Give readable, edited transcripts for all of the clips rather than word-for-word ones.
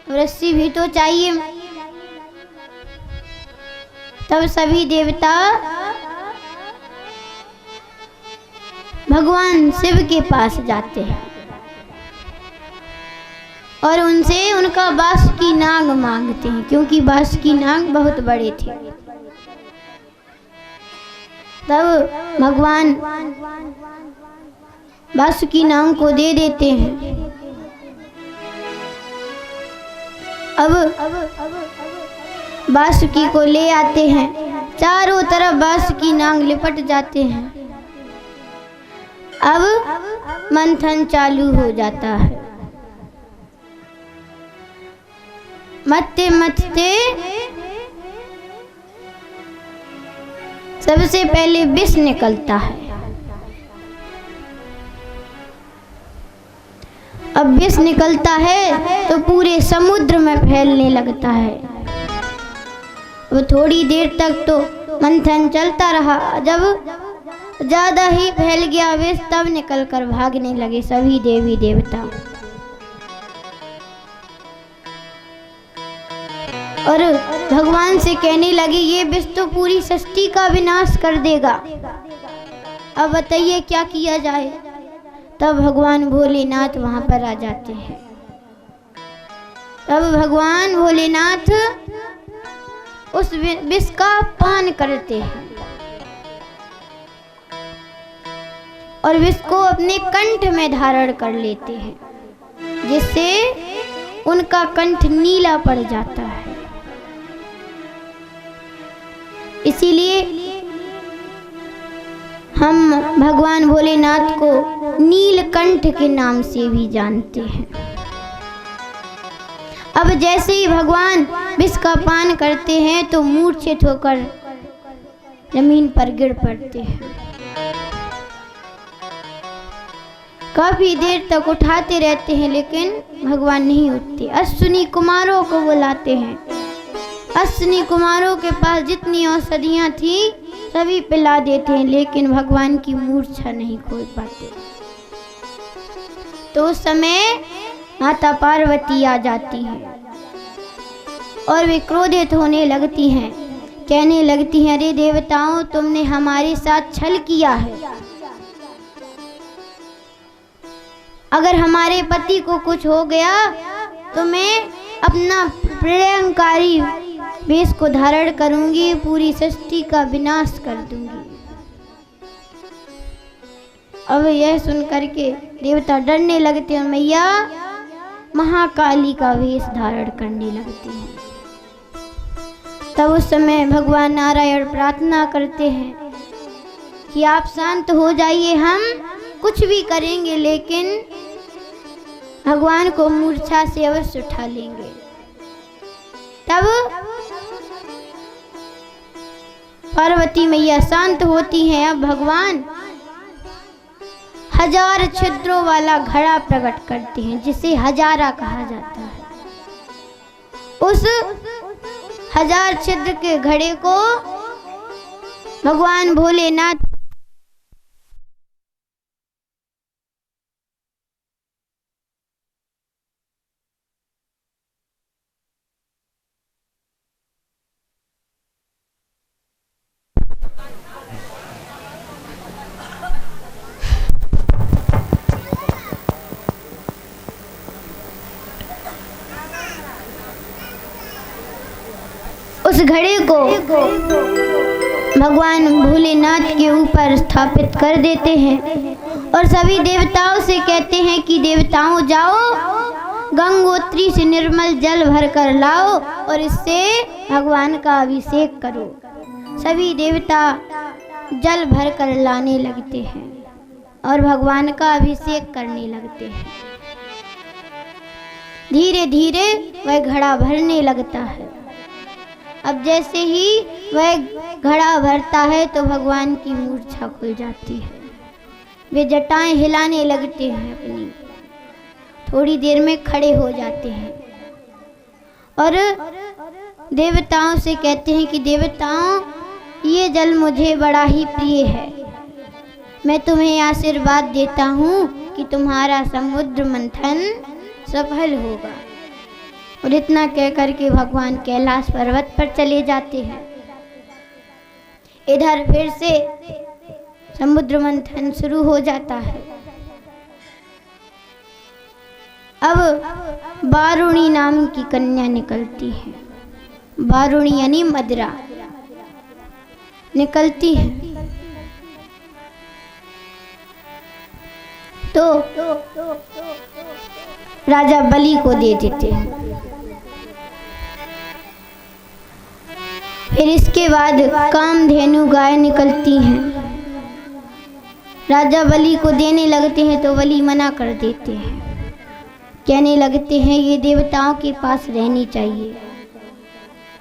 रस्सी भी तो चाहिए। तब सभी देवता भगवान शिव के पास जाते हैं और उनसे उनका बासुकी नाग मांगते हैं, क्योंकि बासुकी नाग बहुत बड़े थे। तब भगवान बासुकी नाग को दे देते हैं। अब बासुकी को ले आते हैं, चारों तरफ बासुकी नाग लिपट जाते हैं। अब मंथन चालू हो जाता है। मथते मथते सबसे पहले विष निकलता है। अब विष निकलता है तो पूरे समुद्र में फैलने लगता है। वो थोड़ी देर तक तो मंथन चलता रहा। जब ज्यादा ही फैल गया विष, तब निकलकर भागने लगे सभी देवी देवता और भगवान से कहने लगे, ये विष तो पूरी सृष्टि का विनाश कर देगा, अब बताइए क्या किया जाए। तब भगवान भोलेनाथ वहां पर आ जाते हैं। तब भगवान भोलेनाथ उस विष का पान करते हैं और विष को अपने कंठ में धारण कर लेते हैं, जिससे उनका कंठ नीला पड़ जाता है। इसीलिए हम भगवान भोलेनाथ को नीलकंठ के नाम से भी जानते हैं। अब जैसे ही भगवान विष का पान करते हैं तो मूर्छित होकर जमीन पर गिर पड़ते हैं। काफी देर तक उठाते रहते हैं लेकिन भगवान नहीं उठते। अश्विनी कुमारों को बुलाते हैं। अश्विनी कुमारों के पास जितनी औषधियां थी सभी पिला देते हैं, लेकिन भगवान की मूर्छा नहीं खोल पाते। तो उस समय माता पार्वती आ जाती हैं और वे क्रोधित होने लगती हैं, कहने लगती हैं, अरे देवताओं, तुमने हमारे साथ छल किया है। अगर हमारे पति को कुछ हो गया तो मैं अपना प्रलयंकारी वेश को धारण करूंगी, पूरी सृष्टि का विनाश कर दूंगी। अब यह सुनकर के देवता डरने लगते हैं, मैया महाकाली का वेश धारण करने लगते हैं। तब उस समय भगवान नारायण प्रार्थना करते हैं कि आप शांत हो जाइए, हम कुछ भी करेंगे लेकिन भगवान को मूर्छा से अवश्य उठा लेंगे। तब पार्वती मैया शांत होती हैं। अब भगवान 1000 छिद्रों वाला घड़ा प्रकट करते हैं, जिसे हजारा कहा जाता है। उस 1000 छिद्र के घड़े को भगवान भोलेनाथ उस घड़े को भगवान भोलेनाथ के ऊपर स्थापित कर देते हैं और सभी देवताओं से कहते हैं कि देवताओं, जाओ गंगोत्री से निर्मल जल भर कर लाओ और इससे भगवान का अभिषेक करो। सभी देवता जल भर कर लाने लगते हैं और भगवान का अभिषेक करने लगते हैं। धीरे धीरे वह घड़ा भरने लगता है। अब जैसे ही वह घड़ा भरता है तो भगवान की मूर्छा खुल जाती है। वे जटाएं हिलाने लगते हैं अपनी, थोड़ी देर में खड़े हो जाते हैं और देवताओं से कहते हैं कि देवताओं, ये जल मुझे बड़ा ही प्रिय है। मैं तुम्हें आशीर्वाद देता हूँ कि तुम्हारा समुद्र मंथन सफल होगा। और इतना कह करके भगवान कैलाश पर्वत पर चले जाते हैं। इधर फिर से समुद्र मंथन शुरू हो जाता है। अब वारुणी नाम की कन्या निकलती है। वारुणी यानी मदरा निकलती है। तो राजा बलि को दे देते हैं। फिर इसके बाद कामधेनु गाय निकलती हैं। राजा बलि को देने लगते हैं तो बलि मना कर देते हैं, कहने लगते हैं ये देवताओं के पास रहनी चाहिए,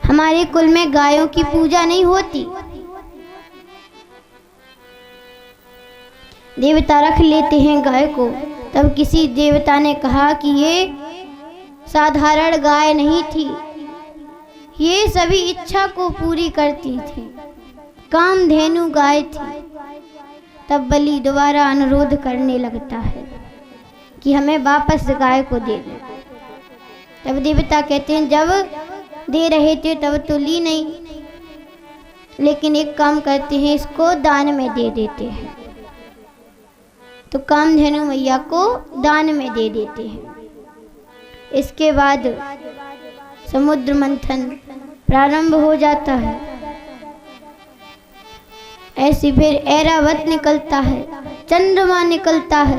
हमारे कुल में गायों की पूजा नहीं होती। देवता रख लेते हैं गाय को। तब किसी देवता ने कहा कि ये साधारण गाय नहीं थी, ये सभी इच्छा को पूरी करती थी, कामधेनु गाय थी। तब बलि दोबारा अनुरोध करने लगता है कि हमें वापस गाय को दे दो। तब देवता कहते हैं जब दे रहे थे तब तो ली नहीं, लेकिन एक काम करते हैं, इसको दान में दे देते हैं। तो कामधेनु मैया को दान में दे देते हैं। इसके बाद समुद्र मंथन प्रारंभ हो जाता है। ऐसे फिर ऐरावत निकलता है, चंद्रमा निकलता है,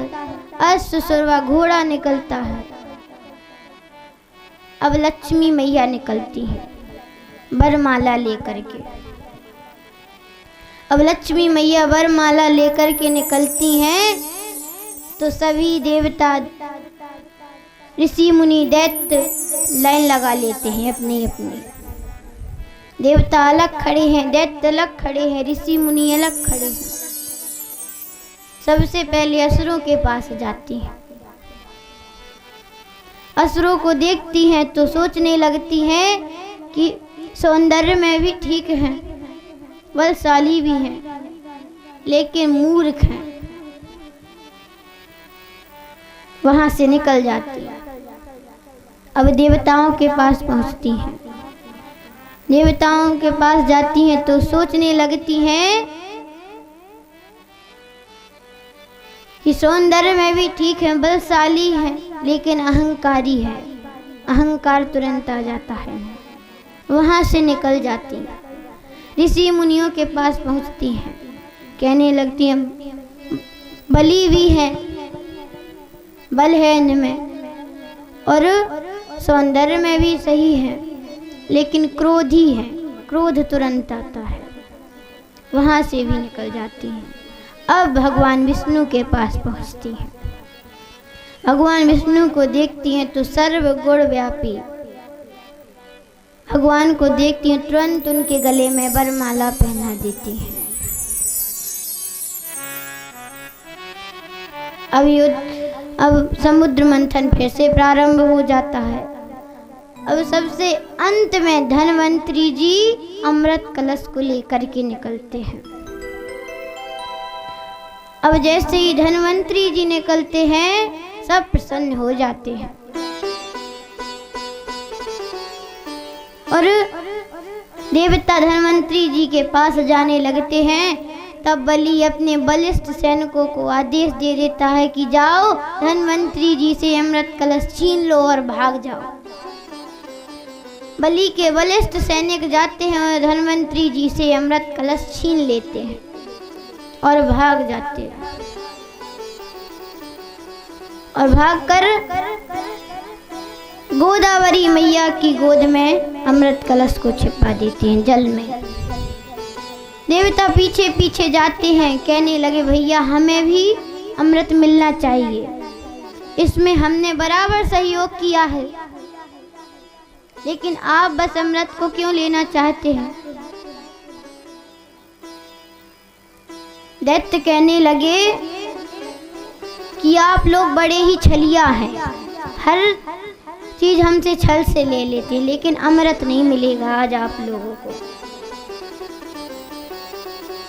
अश्वसुरवा घोड़ा निकलता है। अब लक्ष्मी मैया निकलती है वरमाला लेकर के। अब लक्ष्मी मैया वरमाला लेकर के निकलती हैं तो सभी देवता ऋषि मुनि दैत्य लाइन लगा लेते हैं। अपने अपने देवता अलग खड़े हैं, दैत्य अलग खड़े हैं, ऋषि मुनि अलग खड़े हैं। सबसे पहले असुरों के पास जाती हैं। असुरों को देखती हैं तो सोचने लगती हैं कि सौंदर्य में भी ठीक हैं, बलशाली भी हैं, लेकिन मूर्ख हैं। वहां से निकल जाती है। अब देवताओं के पास पहुंचती हैं। देवताओं के पास जाती हैं तो सोचने लगती हैं कि सौंदर्य में भी ठीक है, बलशाली है, लेकिन अहंकारी है। अहंकार तुरंत आ जाता है। वहां से निकल जाती हैं। ऋषि मुनियों के पास पहुंचती हैं, कहने लगती हैं बलि भी है, बल है इनमें, और सौंदर्य में भी सही है, लेकिन क्रोधी है, क्रोध तुरंत आता है। वहां से भी निकल जाती हैं। अब भगवान विष्णु के पास पहुंचती हैं। भगवान विष्णु को देखती हैं तो सर्वगुण व्यापी भगवान को देखती हैं, तुरंत उनके गले में वरमाला पहना देती हैं। अब समुद्र मंथन फिर से प्रारंभ हो जाता है। अब सबसे अंत में धन्वंतरी जी अमृत कलश को लेकर के निकलते हैं। अब जैसे ही धन्वंतरी जी निकलते हैं सब प्रसन्न हो जाते हैं और देवता धन्वंतरी जी के पास जाने लगते हैं। तब बलि अपने बलिष्ठ सैनिकों को आदेश दे देता है कि जाओ धन्वंतरी जी से अमृत कलश छीन लो और भाग जाओ। बलि के बलिष्ठ सैनिक जाते हैं और धन्वंतरी जी से अमृत कलश छीन लेते हैं और भाग जाते हैं और भागकर गोदावरी मैया की गोद में अमृत कलश को छिपा देते हैं जल में। देवता पीछे पीछे जाते हैं, कहने लगे भैया हमें भी अमृत मिलना चाहिए, इसमें हमने बराबर सहयोग किया है, लेकिन आप बस अमृत को क्यों लेना चाहते हैं। दैत्य कहने लगे कि आप लोग बड़े ही छलिया हैं, हर चीज हमसे छल से ले लेते हैं, लेकिन अमृत नहीं मिलेगा आज आप लोगों को।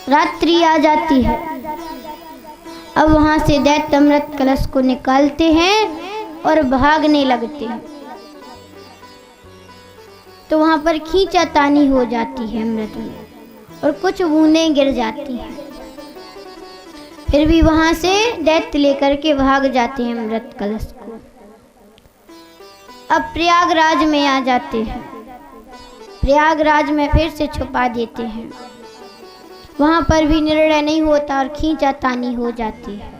रात्रि आ जाती है। अब वहां से दैत्य अमृत कलश को निकालते हैं और भागने लगते हैं। तो वहाँ पर खींचातानी हो जाती है अमृत में और कुछ बूंदें गिर जाती हैं। फिर भी वहाँ से दैत्य लेकर के भाग जाते हैं अमृत कलश को। अब प्रयागराज में आ जाते हैं। प्रयागराज में फिर से छुपा देते हैं। वहाँ पर भी निर्णय नहीं होता और खींचातानी हो जाती है।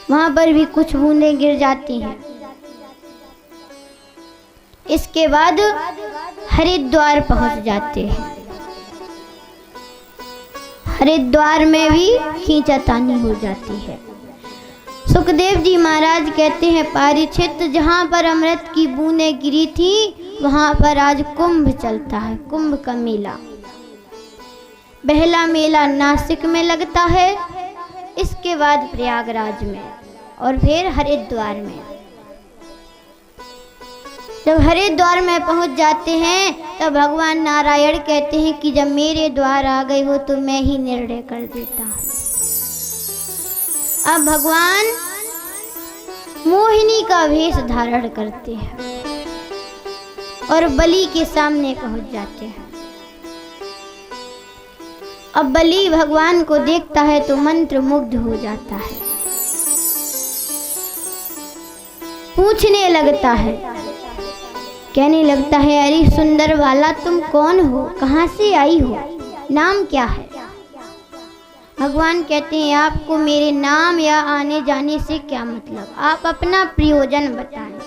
वहाँ पर भी कुछ बूंदें गिर जाती हैं। इसके बाद हरिद्वार पहुंच जाते हैं। हरिद्वार में भी खींचातानी हो जाती है। सुखदेव जी महाराज कहते हैं, पारीक्षित, जहाँ पर अमृत की बूंदें गिरी थी वहाँ पर आज कुंभ चलता है, कुंभ का मेला। पहला मेला नासिक में लगता है, इसके बाद प्रयागराज में और फिर हरिद्वार में। जब हरिद्वार में पहुंच जाते हैं तब भगवान नारायण कहते हैं कि जब मेरे द्वार आ गए हो तो मैं ही निर्णय कर देता हूँ। अब भगवान मोहिनी का वेश धारण करते हैं और बलि के सामने पहुंच जाते हैं। अब बलि भगवान को देखता है तो मंत्र मुग्ध हो जाता है, पूछने लगता है, कहने लगता है, अरे सुंदर वाला, तुम कौन हो, कहाँ से आई हो, नाम क्या है? भगवान कहते हैं, आपको मेरे नाम या आने जाने से क्या मतलब, आप अपना प्रयोजन बताएं।